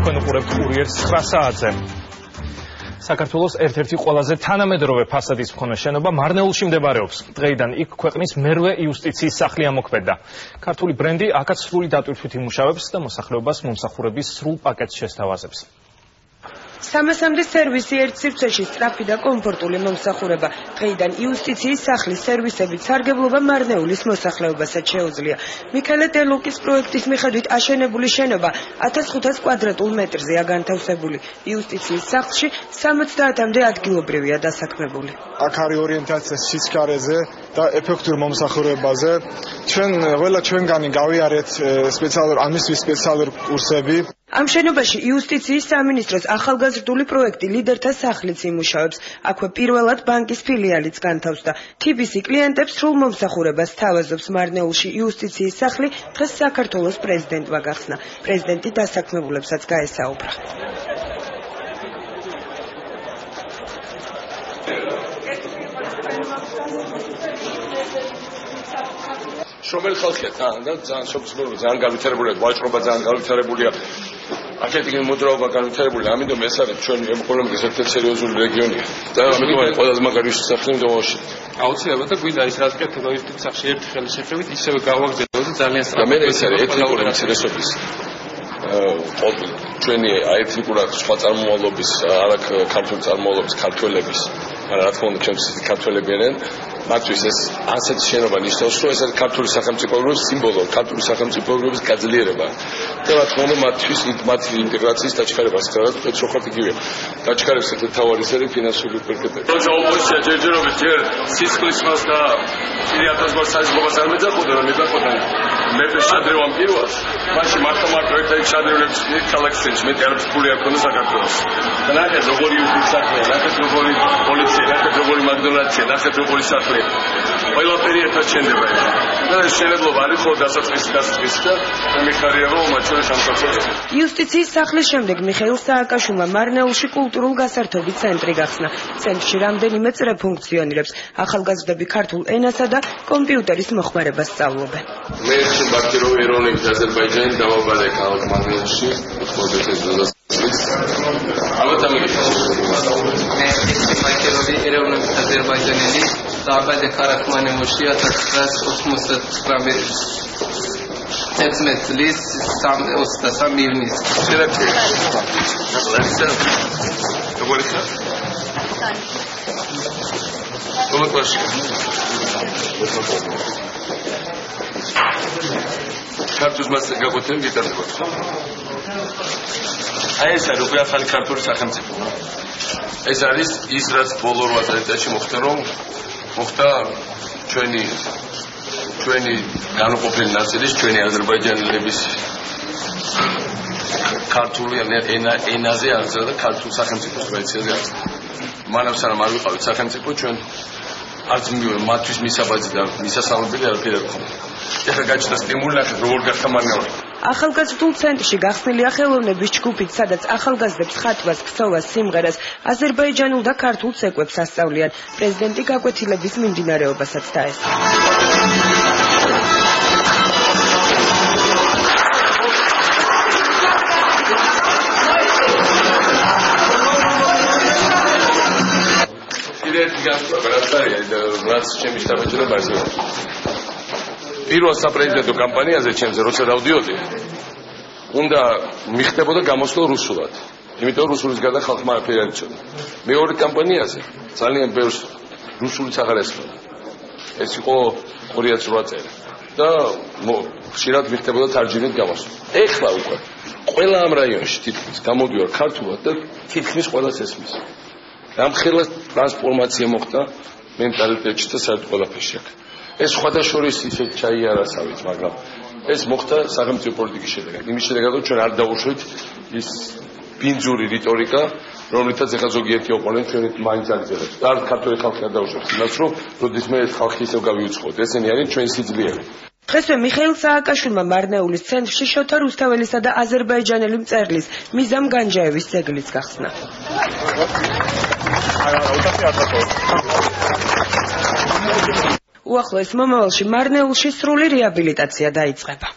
თქვენ უყურებთ კურიერს 9 საათზე. საქართველოს ერთ-ერთი ყველაზე თანამედროვე ფასადის მქონე შენობა მარნეულში მდებარეობს. დღეიდან იქ ქვეყნის მერვე იუსტიციის სახლი ამოქმედდა. ქართული ბრენდი აქაც სრული დატვირთვით იმუშავებს და მოსახლეობას მომსახურების სრულ პაკეტს შესთავაზებს. 300-მდე სერვისი ერთ სივრცეში სწრაფი და კომფორტული მომსახურება. დღეიდან იუსტიციის სახლის სერვისებით სარგებლობა მარნეულის მოსახლეობასაც შეუძლია. მიქელე დელუკის პროექტის მიხედვით აშენებული შენობა 1500 კვადრატულ მეტრზეა განთავსებული. იუსტიციის სახლში 70-მდე ადგილობრივია დასაქმებული. აქ არის ორიენტაცია სიჩქარეზე და ეფექტურ მომსახურებაზე. ყველა ჩვენგანი გავიარეთ ამისთვის სპეციალური კურსები. ამ შენობაში იუსტიციის სამინისტროს ახალგაზრდული პროექტი ლიდერთა სახლიც იმუშავებს. აქვე პირველად ბანკის ფილიალიც განთავსდა. TBC კლიენტებს სრულ მომსახურებას თავაზობს. მარნეულში იუსტიციის სახლი დღეს საქართველოს პრეზიდენტმა გახსნა. პრეზიდენტი დასაქმებულებსაც გაესაუბრა. შრომელი ხალხია და ძალიან სოფლმეურნეობა ძალიან განვითარებულია, ვაჭრობა ძალიან განვითარებულია. აქეთი მოძრაობა განვითარებულია, ამიტომ ეს არის ჩვენი ეკონომიკის ერთ-ერთი სერიოზული რეგიონია. და ამიტომ არის ყველაზე მაგარი სახლი მდომაში. აუცილებლად და გვინდა ის რაც კეთება იუსტიციის სახლში ერთი ხელის შეხედვით ისევე გავაგზავნოთ და ძალიან სწრაფად. და მე ეს არის ეთნიკური ინტერესების ჩვენი ეთნიკურად სხვა წარმომავლობის, არა ქართული წარმომავლობის ქართველების, მაგრამ რა თქმა უნდა ჩემს ქართველები არიან. მათთვის ეს ასეთი შენობა ნიშნავს, რომ ეს არის ქართული სახელმწიფოების სიმბოლო, ქართული სახელმწიფოების გაძლიერება. და რა თქმა უნდა მათთვის მათი ინტეგრაციის დაჩქარებას ხდება, პეტროხატ იგივე. დაჩქარებს ერთ თავარი სერი ფინანსური პერკეტები. როცა ოპოზიცია ჯერჯერობით ჯერ სისხლის მას და ფილიატაზმას საზღობას არ მეძახოდა, რომ მეძახოდა მეფე შადრევამ პირველად. მაშინ მართლა ერთად შადრევლებს ქალაქში მეტი არც ფული არ ქონდა საქართველოს. და ნახეთ როგორი იუსტიციის სახლია, ნახეთ როგორი პოლიცია, ნახეთ როგორი მაგდონალდსია, ნახეთ როგორი სახლია. ყველაფერი ერთად შენდება. და ეს შენებლობა არის ხო დასაწყისი და მიხარია რომ მათ შორის სამსახურია. იუსტიციის სახლის შემდეგ მიხეილ სააკაშვილმა მარნეულში კულტურულ გასართობი ცენტრი გახსნა. ცენტრში რამდენიმე წრე ფუნქციონირებს. ახალგაზრდები ქართულ ენასა და კომპიუტერის მოხმარებას სწავლობენ. მე შევაქირო ეროვნების აზერბაიჯანი დავაბადე ქალაქ მარნეულში, ხოდესეს ალბათ ამიგიხარ. მე შევაქირო ეროვნების აზერბაიჯანელი დავაბადე ქალაქ მარნეულში 1999 წლის 23 ივნის. ქართულს მას გაგვეთენ გიტარდება. აი ეს არის უკვე ახალი ქართული სახელმწიფო. ეს არის ის რაც ბოლო 8 წელიწადში მოხდა ჩვენი განუყოფელი ნაწილის ჩვენი აზერბაიჯანელების ქართული ენაზე აღზრდა და ქართულ სახელმწიფოს ტრადიციაზე აღზრდა. მანამ სანამ არ ვიყავით სახელმწიფო ჩვენ არც მათთვის მისაბაძი და მისასალმებელი არაფერი არ ქონდა. ეხლა გაჩნდა სტიმული ნახეთ როგორ გახდა მარნეული. ახალგაზრდულ ცენტრში გახსნილია ხელოვნების ჯგუფით, სადაც ახალგაზრდებს ხატვას, ქსოვას, სიმღერას, აზერბაიჯანულ და ქართულ ცეკვებს ასწავლიან. პრეზიდენტი გაკვეთილების მიმდინარეობასაც დაესწრო. რაც ჩემი შთაბეჭდილება არის. პირველ საპრეზიდენტო კამპანიაზე ჩემზე როცა დავდიოდი, უნდა მიხდებოდა გამოსვლა რუსულად. იმიტომ რუსულის გარდა ხალხმა არაფერი არ იცოდა. მეორე კამპანიაზე ძალიან ბევრს რუსულიც აღარ ესმოდა. ეს იყო 2008 წელი. და ხშირად მიხდებოდა თარჯიმით გამოსვლა. ეხლა უკვე ყველა ამ რაიონში თითქმის გამოდიოარ ქართულად და თითქმის ყველას ესმის. ამხელა ტრანსფორმაცია მოხდა მენტალიტეტში და საერთოდ ყველაფერში აქ. ეს სხვადასხვა ისე ჩაიარასავით, მაგრამ ეს მოხდა სახელმწიფო პოლიტიკის შედეგად. იმის შედეგად რომ ჩვენ არ დავუშვით ის ბინძური რიტორიკა, რომლითაც ეხლა ზოგიერთი ოპონენტი ჩვენი მაინც აგზელებს. და ქართული ხალხი არ დავუშვებს იმას, რომ როდისმე ეს ხალხი ისევ გავიუწყოთ. ესენი არის ჩვენი სიძლიერე. დღესვე მიხეილ სააკაშვილმა მარნეულის ცენტრში შოთა რუსთაველისა და აზერბაიჯანელი მწერლის მიზამ განჯაევის ძეგლიც გახსნა. უახლოეს მომავალში მარნეულში სრული რეაბილიტაცია დაიწყება.